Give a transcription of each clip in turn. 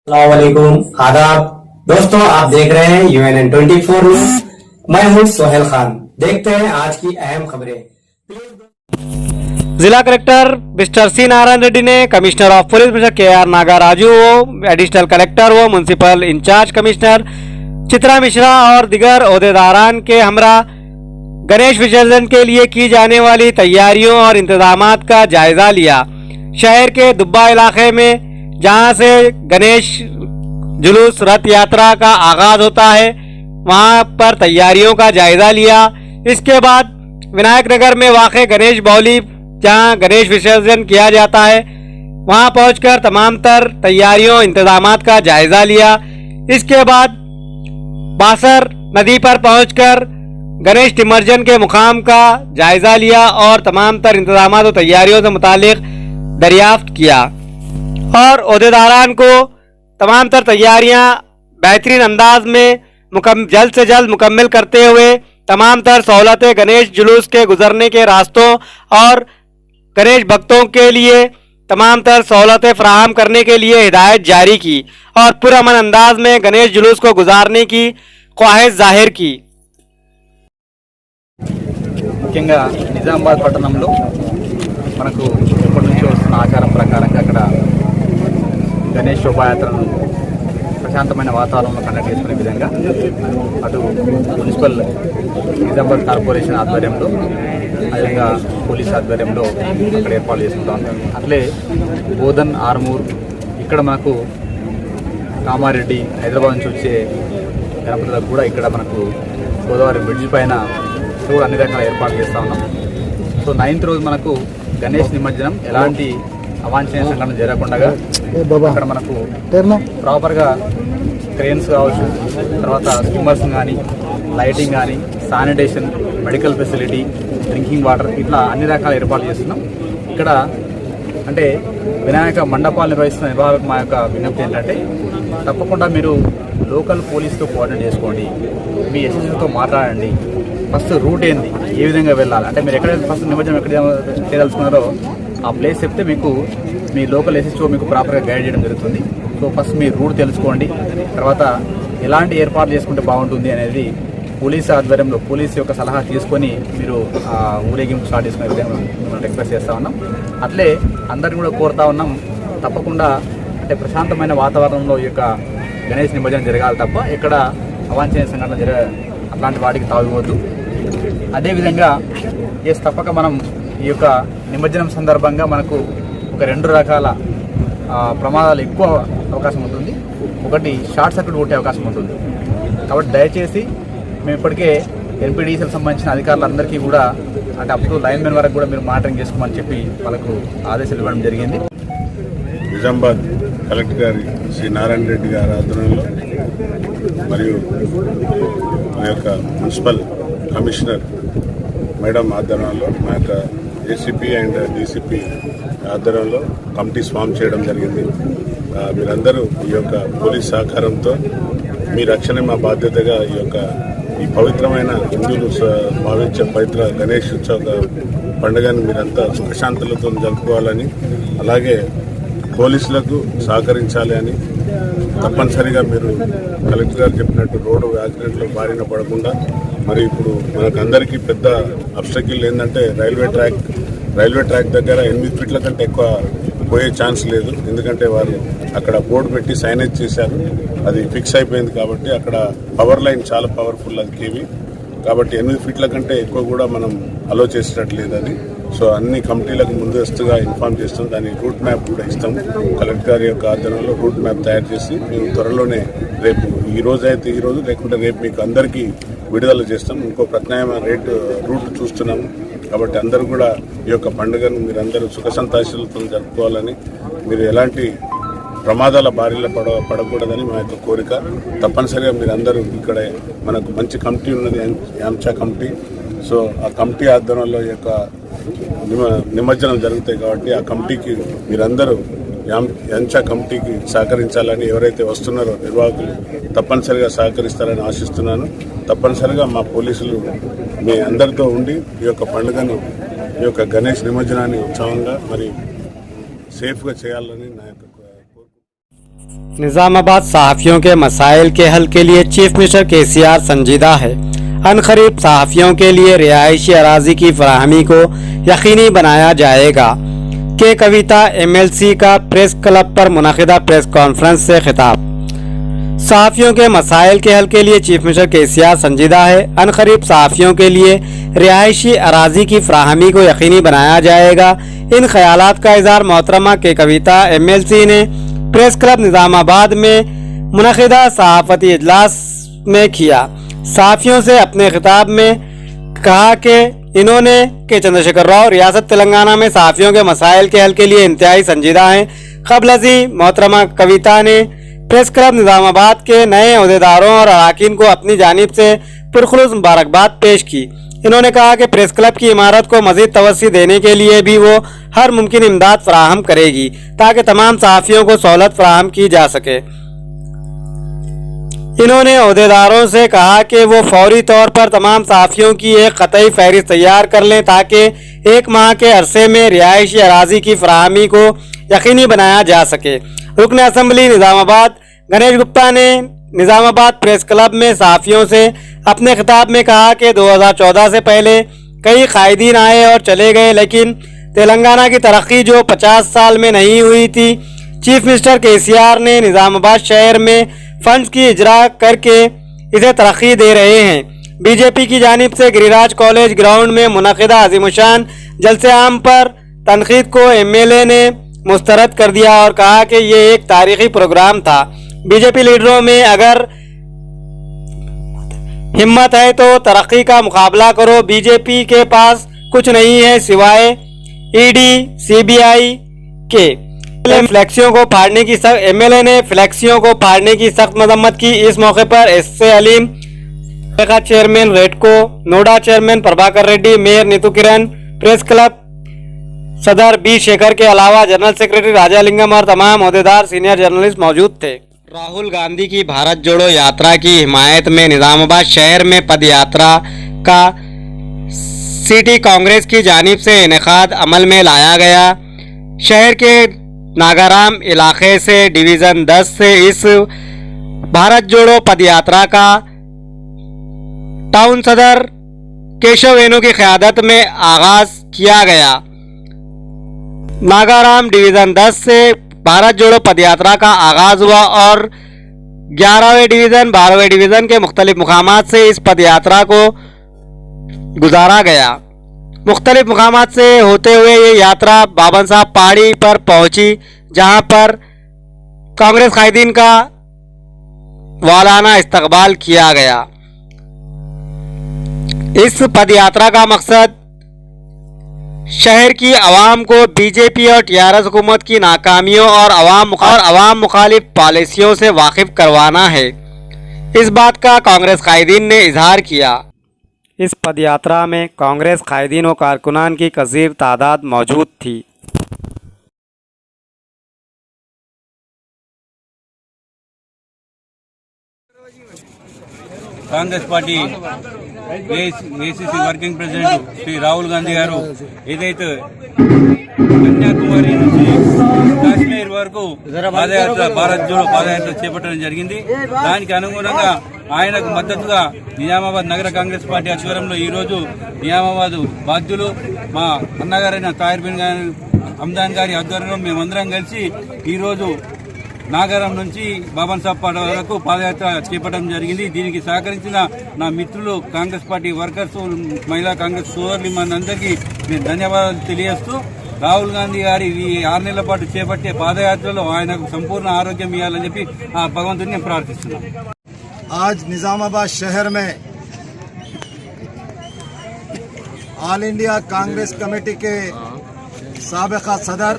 अस्सलामुअलैकुम आदाब दोस्तों, आप देख रहे हैं UNN 24 न्यूज। मैं हूं सोहेल खान। देखते हैं आज की अहम खबरें। जिला collector mister C Narayana Reddy ने commissioner of police mister KR Nagaraju व एडिशनल कलेक्टर व municipal in-charge commissioner Chitra Mishra और दिगर ओहदेदारान के हमरा गणेश विसर्जन के लिए की जाने वाली तैयारियों और इंतजामात का जायजा लिया। शहर के दुब्बा इलाके में जहां से गणेश जुलूस रथ यात्रा का आगाज होता है, वहां पर तैयारियों का जायजा लिया। इसके बाद विनायक नगर में वाक़े गणेश बाउली जहां गणेश विसर्जन किया जाता है, वहां पहुंचकर तमाम तर तैयारियों इंतजामात का जायजा लिया। इसके बाद बासर नदी पर पहुंचकर गणेश निमज्जन के मुकाम का जायजा लिया और तमाम तर इंतजामात और तैयारियों से मुतालिक दरियाफ्त किया और ओहदेदारान को तमाम तर तैयारियां बेहतरीन अंदाज में जल्द से जल्द मुकम्मल करते हुए तमाम तर सहूलतें गणेश जुलूस के गुजरने के रास्तों और गणेश भक्तों के लिए तमाम तर सहूलतें फराहम करने के लिए हिदायत जारी की और पुरअमन अंदाज में गणेश जुलूस को गुजारने की ख्वाहिश जाहिर की। ముఖ్యంగా నిజామాబాద్ పట్టణంలో మనకు ఎప్పటి నుంచో వస్తున్న ఆచారం ప్రకారంగా అక్కడ గణేష్ శోభాయాత్రను ప్రశాంతమైన వాతావరణంలో కండక్ట్ చేసుకునే విధంగా అటు మున్సిపల్ నిజామాబాద్ కార్పొరేషన్ ఆధ్వర్యంలో అదేవిధంగా పోలీస్ ఆధ్వర్యంలో అక్కడ ఏర్పాటు చేసుకుంటాం. అట్లే బోధన్, ఆర్మూర్, ఇక్కడ మనకు కామారెడ్డి, హైదరాబాద్ నుంచి వచ్చే గణపతులకు కూడా ఇక్కడ మనకు గోదావరి బ్రిడ్జ్ పైన కూడా అన్ని రకాల ఏర్పాట్లు చేస్తూ ఉన్నాం. సో 9th రోజు మనకు గణేష్ నిమజ్జనం ఎలాంటి అవాంఛనీయ సంఘటన జరగకుండా అక్కడ మనకు ప్రాపర్గా క్రేన్స్ కావచ్చు, తర్వాత స్విమ్మర్స్ కానీ, లైటింగ్ కానీ, sanitation, medical facility, drinking water, ఇట్లా అన్ని రకాల ఏర్పాట్లు చేస్తున్నాం. ఇక్కడ అంటే వినాయక మండపాలు నిర్వహిస్తున్న నిర్వాహకులకు మా యొక్క విజ్ఞప్తి ఏంటంటే తప్పకుండా మీరు లోకల్ పోలీస్తో కోఆర్డినేట్ చేసుకోండి, మీ ఎస్ఎస్తో మాట్లాడండి. ఫస్ట్ రూట్ ఏంది, ఏ విధంగా వెళ్ళాలి, అంటే మీరు ఎక్కడ ఫస్ట్ నిమజ్జనం ఎక్కడ చేయదలుచుకున్నారో ఆ ప్లేస్ చెప్తే మీకు మీ లోకల్ ఎస్ఎస్ఓ మీకు ప్రాపర్గా గైడ్ చేయడం జరుగుతుంది. సో ఫస్ట్ మీ రూట్ తెలుసుకోండి, తర్వాత ఎలాంటి ఏర్పాట్లు చేసుకుంటే బాగుంటుంది అనేది పోలీస్ ఆధ్వర్యంలో పోలీస్ యొక్క సలహా తీసుకొని మీరు ఊరేగింపు స్టార్ట్ చేసుకునే విధంగా మనం రిక్వెస్ట్ చేస్తూ ఉన్నాం. అట్లే అందరిని కూడా కోరుతా ఉన్నాం, తప్పకుండా అంటే ప్రశాంతమైన వాతావరణంలో ఈ యొక్క గణేష్ నిమజ్జనం జరగాలి తప్ప ఎక్కడ అవాంఛనీయ సంఘటన అట్లాంటి వాటికి తావివద్దు. అదేవిధంగా తప్పక మనం ఈ యొక్క నిమజ్జనం సందర్భంగా మనకు ఒక 2 రకాల ప్రమాదాలు ఎక్కువ అవకాశం ఉంటుంది. ఒకటి షార్ట్ సర్క్యూట్ కొట్టే అవకాశం ఉంటుంది. కాబట్టి దయచేసి మేము ఇప్పటికే NPDCL సంబంధించిన అధికారులందరికీ కూడా అంటే అప్ టు లైన్మెన్ వరకు కూడా మీరు మానిటరింగ్ చేసుకోమని చెప్పి వాళ్ళకు ఆదేశాలు ఇవ్వడం జరిగింది. నిజామాబాద్ కలెక్టర్ గారి శ్రీ నారాయణ రెడ్డి గారి ఆధ్వర్యంలో మరియు మా యొక్క మున్సిపల్ కమిషనర్ మేడం ఆధ్వర్యంలో మా యొక్క ACP అండ్ DCP ఆధ్వర్యంలో కమిటీస్ ఫామ్ చేయడం జరిగింది. మీరందరూ ఈ యొక్క పోలీస్ సహకారంతో మీ రక్షణ మా బాధ్యతగా ఈ పవిత్రమైన హిందువులు భావించే పవిత్ర గణేష్ ఉత్సవ పండుగను మీరంతా సుఖశాంతులతో జరుపుకోవాలని, అలాగే పోలీసులకు సహకరించాలి అని, తప్పనిసరిగా మీరు కలెక్టర్ గారు చెప్పినట్టు రోడ్డు యాక్సిడెంట్లో బారిన పడకుండా, మరి ఇప్పుడు మనకు అందరికీ పెద్ద అబ్స్టకిల్ ఏంటంటే రైల్వే ట్రాక్ దగ్గర 8 ఫీట్ల కంటే ఎక్కువ పోయే ఛాన్స్ లేదు. ఎందుకంటే వారు అక్కడ బోర్డు పెట్టి సైనేజ్ చేశారు, అది ఫిక్స్ అయిపోయింది. కాబట్టి అక్కడ పవర్ లైన్ చాలా పవర్ఫుల్, అది కేవీ. కాబట్టి 8 ఫీట్ల కంటే ఎక్కువ కూడా మనం అలో చేసేటట్లేదని. సో అన్ని కమిటీలకు ముందస్తుగా ఇన్ఫార్మ్ చేస్తాం. దాని రూట్ మ్యాప్ కూడా ఇస్తాం. కలెక్టర్ గారి యొక్క ఆధ్వర్యంలో రూట్ మ్యాప్ తయారు చేసి మేము త్వరలోనే రేపు ఈ రోజు లేకుంటే రేపు మీకు అందరికీ విడుదల చేస్తాం. ఇంకో ప్రత్యామ్నాయ రూట్ చూస్తున్నాము. కాబట్టి అందరూ కూడా ఈ యొక్క పండుగను మీరందరూ సుఖ సంతోషాలతో జరుపుకోవాలని, మీరు ఎలాంటి ప్రమాదాల బారిలో పడకూడదని మా యొక్క కోరిక. తప్పనిసరిగా మీరందరూ ఇక్కడ మనకు మంచి కమిటీ ఉన్నది, యాంచా కమిటీ. సో ఆ కమిటీ ఆధ్వర్యంలో ఈ యొక్క నిమజ్జనం జరుగుతాయి. కాబట్టి ఆ కమిటీకి మీరందరూ యాంచా కమిటీకి సహకరించాలని, ఎవరైతే వస్తున్నారో నిర్వాహకులు తప్పనిసరిగా సహకరిస్తారని ఆశిస్తున్నాను. తప్పనిసరిగా మా పోలీసులు మీ అందరితో ఉండి ఈ యొక్క పండుగను, ఈ యొక్క గణేష్ నిమజ్జనాన్ని ఉత్సవంగా మరి సేఫ్గా చేయాలని నా యొక్క కోరిక. निजामाबाद सहाफ़ियों के मसाइल के हल के लिए चीफ मिनिस्टर केसीआर संजीदा है। अनकरीब सहाफ़ियों के लिए रिहायशी अराजी की फराहमी को यकीनी बनाया जाएगा। के कविता MLC का प्रेस क्लब पर मुनक़िदा प्रेस कॉन्फ्रेंस से खिताब। सहाफ़ियों के मसाइल के हल के लिए चीफ मिनिस्टर केसीआर संजीदा है। अनकरीब सहाफ़ियों के लिए रिहायशी अराजी की फराहमी को यकीनी बनाया जाएगा। इन ख्यालात का इज़हार मोहतरमा के कविता MLC ने प्रेस क्लब निज़ामाबाद में मुनक़िदा सहाफ़ती इजलास में किया। सहाफ़ियों से अपने खिताब में कहा कि इन्होंने के चंद्रशेखर राव रियासत तेलंगाना में सहाफ़ियों के मसाइल के हल के लिए इंतहाई संजीदा हैं। क़ब्ल अज़ी मोहतरमा कविता ने प्रेस क्लब निज़ामाबाद के नए अहदेदारों और अरकान को अपनी जानिब से पुरखुलूस मुबारकबाद पेश की। इन्होंने कहा कि प्रेस क्लब की इमारत को मज़ीद तवस्सी देने के लिए भी वो हर मुमकिन इमदाद फराहम करेगी ताकि तमाम सहाफ़ियों को सहूलत फराहम की जा सके। इन्होंने अहदेदारों से कहा कि वो फौरी तौर पर तमाम सहाफ़ियों की एक क़तई फहरिस्त तैयार कर लें ताकि 1 माह के अरसे में रिहायशी अराजी की फराहमी को यकीनी बनाया जा सके। रुकन असम्बली निज़ामाबाद गणेश गुप्ता ने निज़ामाबाद प्रेस क्लब में सहाफ़ियों से अपने खिताब में कहा कि 2014 से पहले कई कायदीन आए और चले गए, लेकिन तेलंगाना की तरक्की जो 50 साल में नहीं हुई थी, चीफ मिनिस्टर केसीआर ने निज़ामाबाद शहर में फंड्स की इजरा करके इसे तरक्की दे रहे हैं। बीजेपी की जानिब से गिरिराज कॉलेज ग्राउंड में मुनक़िदा अज़ीमुशान जलसे आम पर तनकीद को MLA ने मुस्तरद कर दिया और कहा कि ये एक तारीखी प्रोग्राम था। बीजेपी लीडरों में अगर हिम्मत है तो तरक्की का मुकाबला करो। बीजेपी के पास कुछ नहीं है सिवाय ED CBI के। फ्लैक्सियों को फाड़ने की MLA ने फ्लैक्सियों को फाड़ने की सख्त मजम्मत की। इस मौके पर SC अलीम, चेयरमैन रेडको, नोडा chairman Prabhakar Reddy, mayor Neetu Kiran, press club सदर B शेखर के अलावा जनरल सेक्रेटरी राजालिंगम और तमाम अहदेदार सीनियर जर्नलिस्ट मौजूद थे। राहुल गांधी की भारत जोड़ो यात्रा की हिमायत में निज़ामाबाद शहर में पद यात्रा का सिटी कांग्रेस की जानिब से इनेकाद अमल में लाया गया। शहर के नागाराम इलाके से डिवीज़न 10 से इस भारत जोड़ो पद यात्रा का टाउन सदर केशव वेणु की क़यादत में आगाज किया गया। नागाराम डिवीज़न 10 से भारत जोड़ो पदयात्रा का आगाज हुआ और 11वें डिवीज़न 12वें डिवीज़न के मुख्तलिफ मुकामात से इस पदयात्रा को गुजारा गया। मुख्तलिफ मुकामात से होते हुए ये यात्रा बाबन साहब पहाड़ी पर पहुंची, जहां पर कांग्रेस कायदीन का वालाना इस्तकबाल किया गया। इस पदयात्रा का मकसद शहर की आवाम को बीजेपी और TRS हुकूमत की नाकामियों और अवाम मुखालिफ पॉलिसियों से वाकिफ करवाना है। इस बात का कांग्रेस कायदीन ने इजहार किया। इस पदयात्रा में कांग्रेस कायदीन व कारकुनान की कसीर तादाद मौजूद थी। Congress party ACC working president Shri Rahul Gandhi గారు ఏదైతే కన్యాకుమారి నుంచి కాశ్మీర్ వరకు పాదయాత్ర భారత్ జోడో పాదయాత్ర చేపట్టడం జరిగింది. దానికి అనుగుణంగా ఆయనకు మద్దతుగా నిజామాబాద్ నగర కాంగ్రెస్ పార్టీ ఆధ్వర్యంలో ఈరోజు నిజామాబాద్ బాధ్యులు మా అన్నగారైన తాహిర్ బిన్ హమ్దాన్ గారి ఆధ్వర్యంలో మేమందరం కలిసి ఈరోజు నాగారం నుంచి బాబన్ సాబ్ పాట వరకు పాదయాత్ర చేపట్టడం జరిగింది. దీనికి సహకరించిన నా మిత్రులు కాంగ్రెస్ పార్టీ వర్కర్స్, మహిళా కాంగ్రెస్ సోదరులు మనందరికీ నేను ధన్యవాదాలు తెలియజేస్తూ రాహుల్ గాంధీ గారి ఈ 6 నెలల పాటు చేపట్టే పాదయాత్రలో ఆయనకు సంపూర్ణ ఆరోగ్యం ఇవ్వాలని చెప్పి ఆ భగవంతుడిని నేను ప్రార్థిస్తున్నాను. आज निजामाबाद शहर में ऑल इंडिया कांग्रेस कमेटी के साबिका सदर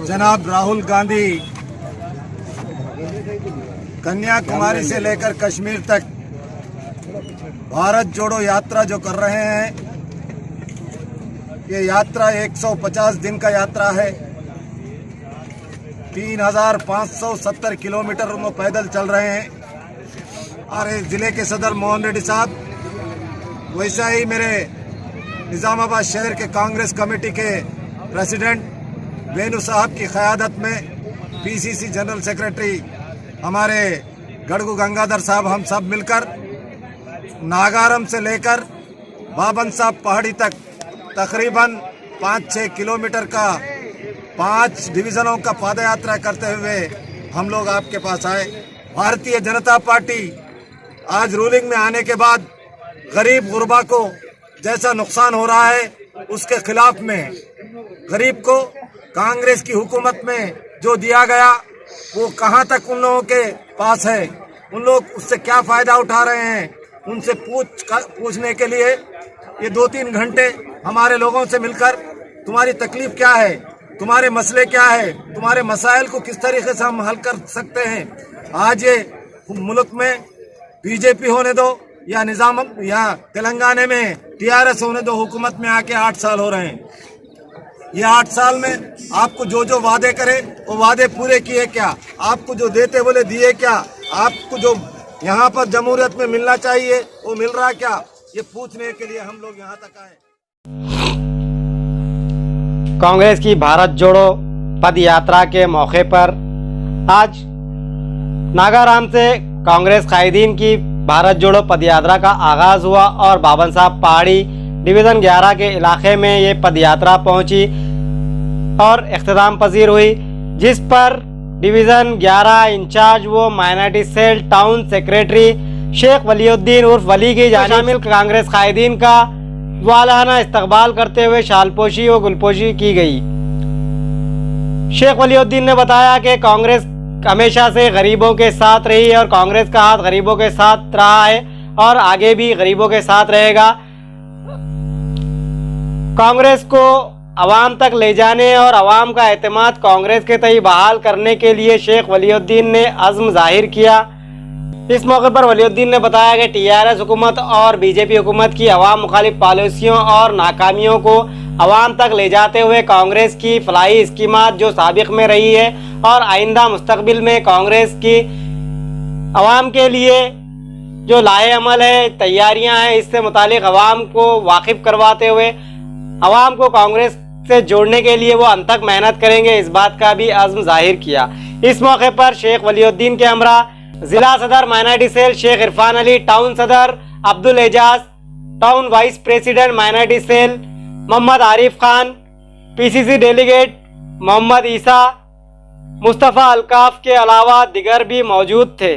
जनाब राहुल गांधी कन्याकुमारी से लेकर कश्मीर तक भारत जोड़ो यात्रा जो कर रहे हैं, ये यात्रा 150 दिन का यात्रा है। 3570 किलोमीटर वो पैदल चल रहे हैं। और ज़िले के सदर मोहन रेड्डी साहब, वैसा ही मेरे निज़ामाबाद शहर के कांग्रेस कमेटी के प्रेसिडेंट वेणु साहब की क़यादत में पीसीसी जनरल सेक्रेटरी हमारे गड़गू गंगाधर साहब, हम सब मिलकर नागारम से लेकर बाबन साहब पहाड़ी तक तकरीबन 5-6 किलोमीटर का 5 डिवीजनों का पदयात्रा करते हुए हम लोग आपके पास आए। भारतीय जनता पार्टी आज रूलिंग में आने के बाद गरीब गुरबा को जैसा नुकसान हो रहा है उसके खिलाफ में गरीब को कांग्रेस की हुकूमत में जो दिया गया वो कहां तक उन लोगों के पास है, उन लोग उससे क्या फायदा उठा रहे हैं, उनसे पूछने के लिए ये 2-3 घंटे हमारे लोगों से मिलकर तुम्हारी तकलीफ क्या है, तुम्हारे मसले क्या है, तुम्हारे मसाइल को किस तरीके से हम हल कर सकते हैं। आज ये मुल्क में बीजेपी होने दो या निजाम या तेलंगाना में टीआरएस होने दो, हुकूमत में आके 8 साल हो रहे हैं। ये 8 साल में आपको जो जो वादे करे वो वादे पूरे किए क्या, आपको जो देते बोले दिए क्या, आपको जो यहाँ पर जमहूरियत में मिलना चाहिए वो मिल रहा क्या, ये पूछने के लिए हम लोग यहाँ तक आए। कांग्रेस की भारत जोड़ो पद यात्रा के मौके पर आज नागाराम से कांग्रेस कायदीन की भारत जोड़ो पद यात्रा का आगाज हुआ और बाबन साहब पहाड़ी डिवीज़न 11 के इलाके में ये पद यात्रा पहुंची और इख्तिताम पजीर हुई, जिस पर डिवीज़न 11 इंचार्ज व minority cell town secretary Sheikh Waliuddin उर्फ वली की शामिल कांग्रेस कायदीन का वालाना इस्तकबाल करते हुए शालपोशी व गुलपोशी की गई। शेख वलीउद्दीन ने बताया कि कांग्रेस हमेशा से गरीबों के साथ रही है और कांग्रेस का हाथ गरीबों के साथ रहा है और आगे भी गरीबों के साथ रहेगा। कांग्रेस को अवाम तक ले जाने और अवाम का एतमाद कांग्रेस के तय बहाल करने के लिए शेख वलीउद्दीन ने अज़्म जाहिर किया। इस मौके पर वलीउद्दीन ने बताया कि टीआरएस हुकूमत और बीजेपी हुकूमत की अवाम मुखालिफ पॉलिसियों और नाकामियों को अवाम तक ले जाते हुए कांग्रेस की फलाही स्कीमात जो साबिक में रही है और आइंदा मुस्तकबिल में कांग्रेस की अवाम के लिए जो लाए अमल है, तैयारियां हैं, इससे मुतालिक अवाम को वाकिफ करवाते हुए अवाम को कांग्रेस से जोड़ने के लिए वो अंतक मेहनत करेंगे, इस बात का भी अज़्म जाहिर किया। इस मौके पर शेख वलीउद्दीन के हमरा जिला सदर minority cell Sheikh Irfan Ali, town सदर Abdul Ejaz, town vice president minority cell Mohammad Arif Khan, PCC delegate Mohammad Isa, Mustafa Alkaf के अलावा दिगर भी मौजूद थे।